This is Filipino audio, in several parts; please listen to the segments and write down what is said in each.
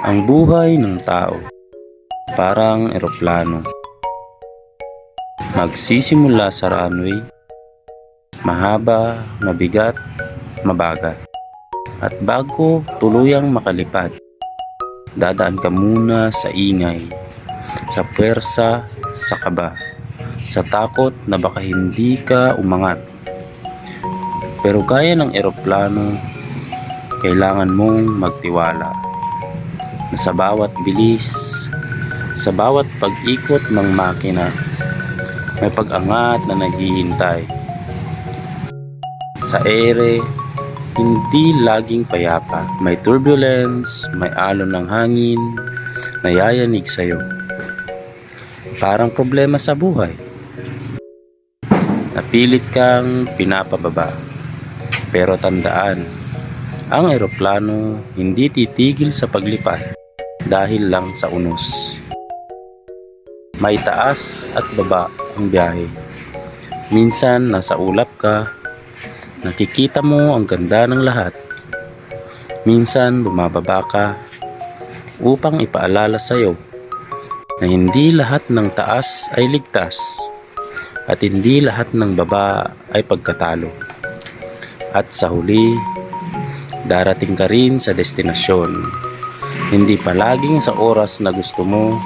Ang buhay ng tao, parang eroplano. Magsisimula sa runway, mahaba, mabigat, mabagal. At bago tuluyang makalipad, dadaan ka muna sa ingay, sa puwersa, sa kaba, sa takot na baka hindi ka umangat. Pero gaya ng eroplano, kailangan mong magtiwala na sa bawat bilis, sa bawat pag-ikot ng makina, may pag-angat na naghihintay. Sa ere, hindi laging payapa. May turbulence, may alon ng hangin na yayanig sa'yo. Parang problema sa buhay. Napilit kang pinapababa. Pero tandaan, ang eroplano hindi titigil sa paglipad dahil lang sa unos. May taas at baba ang biyahe. Minsan nasa ulap ka, nakikita mo ang ganda ng lahat. Minsan bumababa ka upang ipaalala sa'yo na hindi lahat ng taas ay ligtas at hindi lahat ng baba ay pagkatalo. At sa huli, darating ka rin sa destinasyon. Hindi palaging sa oras na gusto mo,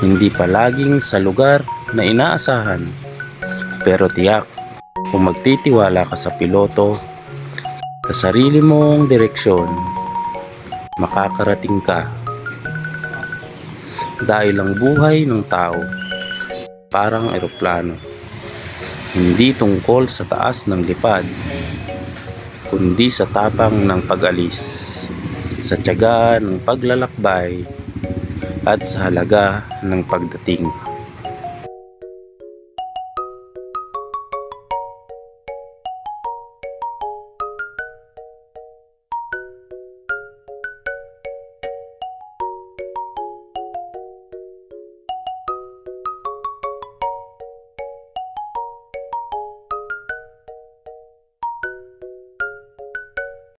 hindi palaging sa lugar na inaasahan, pero tiyak kung magtitiwala ka sa piloto, sa sarili mong direksyon, makakarating ka. Dahil ang buhay ng tao, parang eroplano, hindi tungkol sa taas ng lipad, kundi sa tapang ng pag-alis, sa tiyaga ng paglalakbay, at sa halaga ng pagdating.